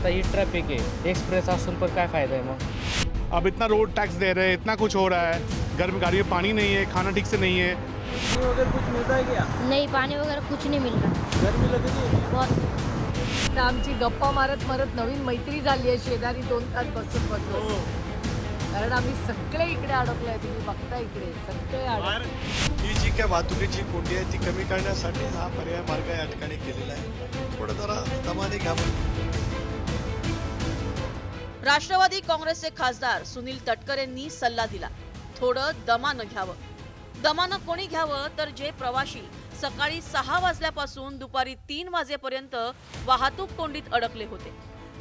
आता ही ट्रॅफिक आहे, एक्सप्रेस असून पण काय फायदा आहे मग? अब इतना रोड टैक्स दे रहे हैं, इतना कुछ हो रहा है, घर में गाड़ी में पानी नहीं है, खाना ठीक से नहीं है। पानी वगैरह कुछ मिलता है क्या? नहीं, पानी वगैरह कुछ नहीं मिल रहा। गर्मी लग रही है? बहुत आमची गप्पा मारत मारत नवीन मैत्री झाली आहे शेजारी 2 तास बसून बसून. कारण आम्ही सगळे इकडे अडकलोय, तुम्ही बघता इकडे सगळे अडकले. ही जी काय वाहतुकीची कोंडी आहे ती कमी करण्यासाठी हा पर्याय मार्ग या ठिकाणी केलेला आहे. थोडं जरा दमाने घ्यावं. राष्ट्रवादी काँग्रेसचे खासदार सुनील तटकरेंनी सल्ला दिला, थोडं दमानं घ्यावं. दमानं कोणी घ्यावं तर जे प्रवासी सकाळी 6 वाजल्यापासून दुपारी 3 वाजेपर्यंत वाहतूक कोंडीत अडकले होते.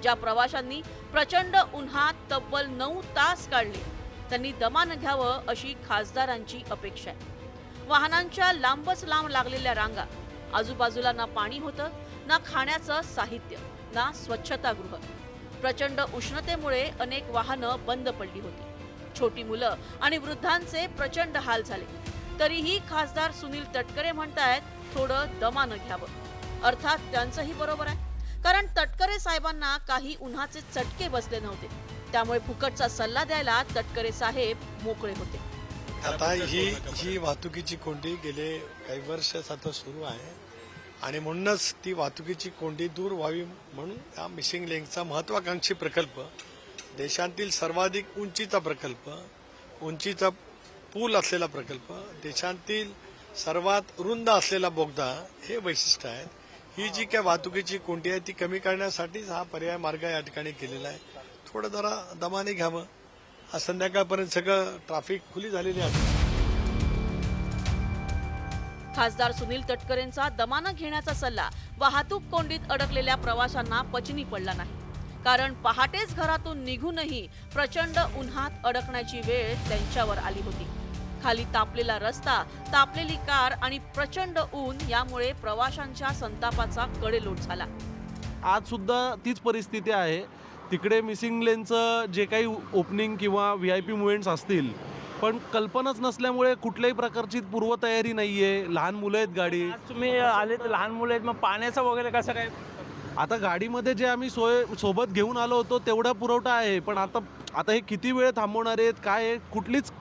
ज्या प्रवाशांनी प्रचंड उन्हात तब्बल 9 तास काढले त्यांनी दमानं घ्यावं अशी खासदारांची अपेक्षा आहे. वाहनांच्या लांबच लांब लागलेल्या रांगा, आजूबाजूला ना पाणी होतं, ना खाण्याचं साहित्य, ना स्वच्छतागृह. प्रचंड उष्णतेमुळे अनेक वाहनं बंद पडली होती. छोटी मुलं आणि वृद्धांचे प्रचंड हाल झाले. तरीही खासदार सुनील तटकरे म्हणतायत थोडं दमानं घ्यावं. अर्थात त्यांचंही बरोबर आहे, कारण तटकरे साहेबांना काही उन्हाचे चटके बसले नव्हते. त्यामुळे फुकटचा सल्ला द्यायला तटकरे साहेब मोकळे होते. आता ही वाहतुकीची कोंडी गेले काही वर्ष सतत सुरू आहे आणि म्हणूनच ती वाहतुकीची कोंडी दूर व्हावी म्हणून हा मिसिंग लिंकचा महत्वाकांक्षी प्रकल्प, देशातील सर्वाधिक उंचीचा प्रकल्प, उंचीचा पूल असलेला प्रकल्प, देशातील सर्वात रुंद असलेला बोगदा हे वैशिष्ट्य आहे. ही जी काय वाहतुकीची कोंडी आहे ती कमी करण्यासाठीच हा पर्याय मार्ग या ठिकाणी केलेला आहे. थोडं जरा दमाने घ्यावं. आज संध्याकाळपर्यंत सगळं ट्रॅफिक खुली झालेली आहे. खासदार सुनील तटकरेंचा दमानं घेण्याचा सल्ला वाहतूक कोंडीत अडकलेल्या प्रवाशांना पचनी पडला नाही. कारण पहाटेच घरातून निघूनही प्रचंड उन्हात अडकण्याची वेळ त्यांच्यावर आली होती. खाली तापलेला रस्ता, तापलेली कार आणि प्रचंड ऊन यामुळे प्रवाशांच्या संतापाचा कडेलोट झाला. आज सुद्धा तीच परिस्थिती आहे. तिकडे मिसिंग लेनचं जे काही ओपनिंग किंवा VIP मुव्हमेंट्स असतील, पण कल्पनाच नसल्यामुळे कुठल्याही प्रकारची पूर्वतयारी नाहीये. लहान मुलं आहेत गाडी. आज तुम्ही आले तर लहान मुलं आहेत, मग पाण्याचं वगैरे कसं काय? आता गाडीमध्ये जे आम्ही सोबत घेऊन आलो होतो तेवढा पुरवठा आहे, पण आता हे किती वेळ थांबवणार आहेत काय आहे कुठलीच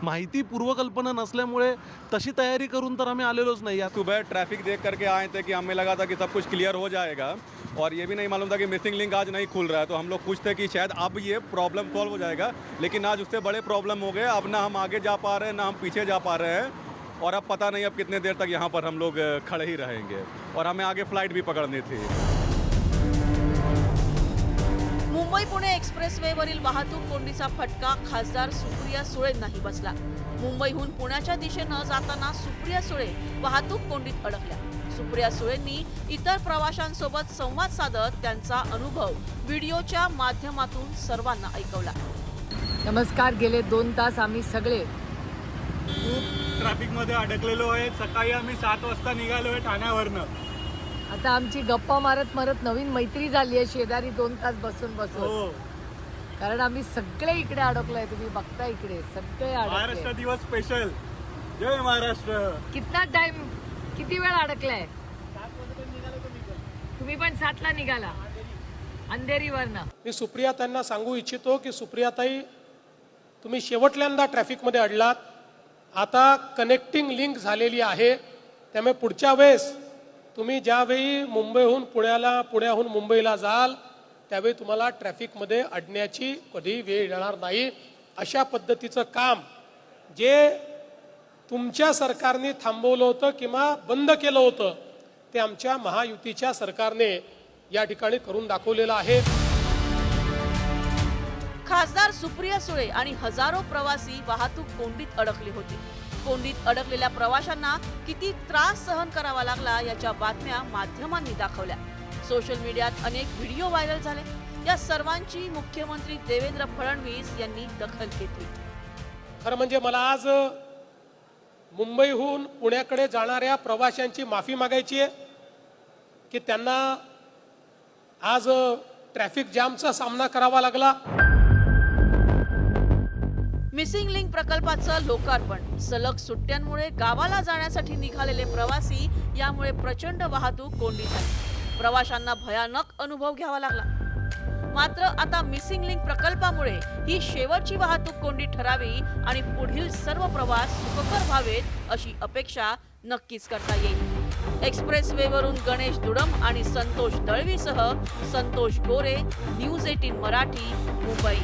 माहिती पूर्वकल्पना नसल्यामुळे तशी तयारी करून तर आम्ही आलेलोच नाही. सुबह ट्रैफिक देख करके आए थे कि हमें लगा था कि सब कुछ क्लियर हो जाएगा और ये भी नहीं मालूम था कि मिसिंग लिंक आज नहीं खुल रहा है. तो हम लोग खुश थे कि शायद अब ये प्रॉब्लम सॉल्व हो जाएगा, लेकिन आज उससे बड़े प्रॉब्लम हो गए. अब ना हम आगे जा पा रहे हैं ना हम पीछे जा पा रहे हैं और अब पता नहीं अब कितने देर तक यहाँ पर हम लोग खड़े ही रहेंगे और हमें आगे फ्लाइट भी पकड़नी थी. मुंबई पुणे एक्सप्रेसवेवरील वाहतूक कोंडीचा फटका खासदार सुप्रिया सुळेंनाही बसला. मुंबईहून पुण्याच्या दिशेनं जाताना सुप्रिया सुळे वाहतूक कोंडीत अडकल्या. सुप्रिया सुळेंनी इतर प्रवाशांसोबत संवाद साधत त्यांचा अनुभव व्हिडिओच्या माध्यमातून सर्वांना ऐकवला. नमस्कार. गेले 2 तास आम्ही सगळे खूप ट्रॅफिकमध्ये अडकलेलो आहे. सकाळी आम्ही 7 वाजता निघालोय ठाण्यावरनं. आता आमची गप्पा मारत मारत नवीन मैत्री झाली आहे शेजारी 2 तास बसून बसून. कारण आम्ही सगळे इकडे अडकलोय, तुम्ही बघता इकडे सगळे महाराष्ट्र अडकले. दिवस स्पेशल. जय महाराष्ट्र. कितना टाइम, किती वेळ अडकलाय? तुम्ही पण 7ला निघाला अंधेरीवरनं. मी सुप्रियाताईंना सांगू इच्छितो की सुप्रियाताई, तुम्ही शेवटल्यांदा ट्रॅफिकमध्ये अडलात. आता कनेक्टिंग लिंक झालेली आहे, त्यामुळे पुढच्या वेळेस तुम्ही ज्यावेळी मुंबईहून पुण्याला, पुण्याहून मुंबईला जाल त्यावेळी तुम्हाला ट्रॅफिकमध्ये अडण्याची कधी वेळ येणार नाही. अशा पद्धतीचं काम जे तुमच्या सरकारने थांबवलं होतं किंवा बंद केलं होतं ते आमच्या महायुतीच्या सरकारने या ठिकाणी करून दाखवलेलं आहे. खासदार सुप्रिया सुळे आणि हजारो प्रवासी वाहतूक कोंडीत अडकले होते. कोंडीत अडकलेल्या प्रवाशांना किती त्रास सहन करावा लागला याच्या बातम्या माध्यमांनी दाखवल्या. सोशल मीडियात अनेक व्हिडिओ व्हायरल झाले. या सर्वांची मुख्यमंत्री देवेंद्र फडणवीस यांनी दखल घेतली. खरं म्हणजे मला आज मुंबईहून पुण्याकडे जाणाऱ्या प्रवाशांची माफी मागायची आहे की त्यांना आज ट्रॅफिक जामचा सामना करावा लागला. मिसिंग लिंक प्रकल्पाचं लोकार्पण, सलग सुट्ट्यांमुळे गावाला जाण्यासाठी निघालेले प्रवासी यामुळे प्रचंड वाहतूक कोंडी झाली. प्रवाशांना भयानक अनुभव घ्यावा लागला. मात्र आता मिसिंग लिंक प्रकल्पामुळे ही शेवटची वाहतूक कोंडी ठरावी आणि पुढील सर्व प्रवास सुखकर व्हावेत अशी अपेक्षा नक्कीच करता येईल. एक्सप्रेस वेवरून गणेश दुडम आणि संतोष दळवीसह संतोष गोरे, न्यूज 18 मराठी, मुंबई.